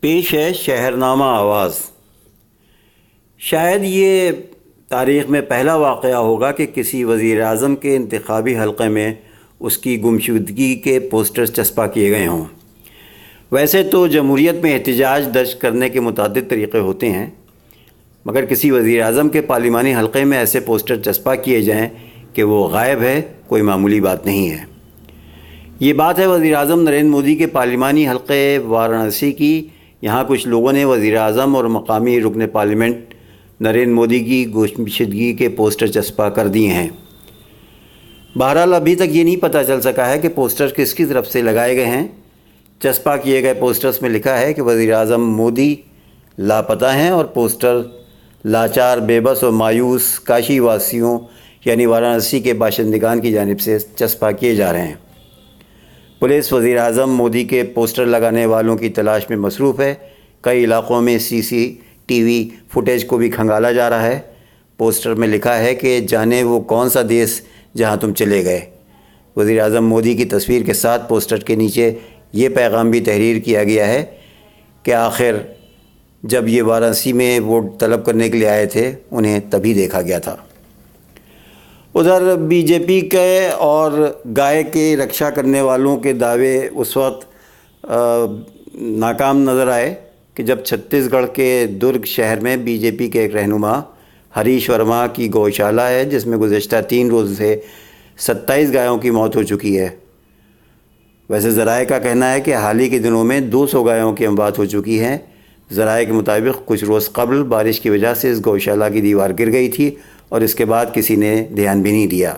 پیش ہے شہرنامہ آواز۔ شاید یہ تاریخ میں پہلا واقعہ ہوگا کہ کسی وزیر اعظم کے انتخابی حلقے میں اس کی گمشدگی کے پوسٹرز چسپاں کیے گئے ہوں۔ ویسے تو جمہوریت میں احتجاج درج کرنے کے متعدد طریقے ہوتے ہیں، مگر کسی وزیر اعظم کے پارلیمانی حلقے میں ایسے پوسٹر چسپاں کیے جائیں کہ وہ غائب ہے، کوئی معمولی بات نہیں ہے۔ یہ بات ہے وزیر اعظم نریندر مودی کے پارلیمانی حلقے وارانسی کی۔ یہاں کچھ لوگوں نے وزیر اعظم اور مقامی رکن پارلیمنٹ نریندر مودی کی گمشدگی کے پوسٹر چسپاں کر دیے ہیں۔ بہرحال ابھی تک یہ نہیں پتہ چل سکا ہے کہ پوسٹر کس کی طرف سے لگائے گئے ہیں۔ چسپاں کیے گئے پوسٹرز میں لکھا ہے کہ وزیر اعظم مودی لاپتہ ہیں، اور پوسٹر لاچار، بے بس اور مایوس کاشی واسیوں یعنی وارانسی کے باشندگان کی جانب سے چسپاں کیے جا رہے ہیں۔ پولیس وزیر اعظم مودی کے پوسٹر لگانے والوں کی تلاش میں مصروف ہے۔ کئی علاقوں میں CCTV فوٹیج کو بھی کھنگالا جا رہا ہے۔ پوسٹر میں لکھا ہے کہ جانے وہ کون سا دیس جہاں تم چلے گئے۔ وزیر اعظم مودی کی تصویر کے ساتھ پوسٹر کے نیچے یہ پیغام بھی تحریر کیا گیا ہے کہ آخر جب یہ وارانسی میں ووٹ طلب کرنے کے لیے آئے تھے انہیں تبھی دیکھا گیا تھا۔ ادھر BJP کے اور گائے کی رکشا کرنے والوں کے دعوے اس وقت ناکام نظر آئے کہ جب چھتیس گڑھ کے درگ شہر میں BJP کے ایک رہنما ہریش ورما کی گوشالہ ہے، جس میں گزشتہ 3 روز سے 27 گایوں کی موت ہو چکی ہے۔ ویسے ذرائع کا کہنا ہے کہ حال ہی کے دنوں میں 200 گایوں کی اموات ہو چکی ہیں۔ ذرائع کے مطابق کچھ روز قبل بارش کی وجہ سے اس گوشالہ کی دیوار گر گئی تھی اور اس کے بعد کسی نے دھیان بھی نہیں دیا۔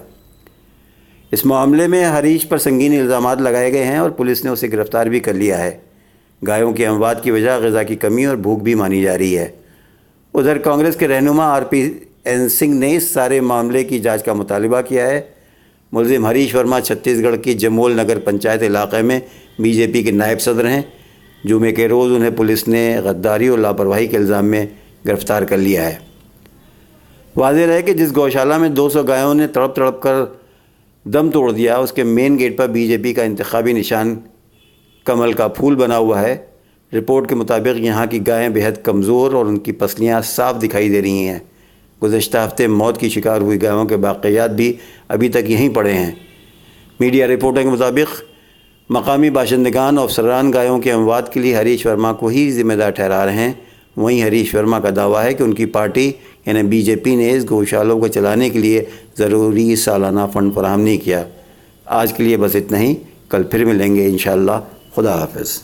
اس معاملے میں ہریش پر سنگین الزامات لگائے گئے ہیں اور پولیس نے اسے گرفتار بھی کر لیا ہے۔ گایوں کی اموات کی وجہ غذا کی کمی اور بھوک بھی مانی جا رہی ہے۔ ادھر کانگریس کے رہنما RPN سنگھ نے اس سارے معاملے کی جانچ کا مطالبہ کیا ہے۔ ملزم ہریش ورما چھتیس گڑھ کی جمول نگر پنچایت علاقے میں BJP کے نائب صدر ہیں۔ جمعے کے روز انہیں پولیس نے غداری اور لاپرواہی کے الزام میں گرفتار کر لیا ہے۔ واضح رہے کہ جس گوشالہ میں 200 گایوں نے تڑپ تڑپ کر دم توڑ دیا، اس کے مین گیٹ پر BJP کا انتخابی نشان کمل کا پھول بنا ہوا ہے۔ رپورٹ کے مطابق یہاں کی گائیں بہت کمزور اور ان کی پسلیاں صاف دکھائی دے رہی ہیں۔ گزشتہ ہفتے موت کی شکار ہوئی گایوں کے باقیات بھی ابھی تک یہیں پڑے ہیں۔ میڈیا رپورٹوں کے مطابق مقامی باشندگان اور افسران گایوں کی اموات کے لیے ہریش ورما کو ہی ذمہ دار ٹھہرا رہے ہیں۔ وہیں ہریش ورما کا دعویٰ ہے کہ ان کی پارٹی یعنی BJP نے اس گوشالوں کو چلانے کے لیے ضروری سالانہ فنڈ فراہم نہیں کیا۔ آج کے لیے بس اتنا ہی، کل پھر ملیں گے انشاءاللہ۔ خدا حافظ۔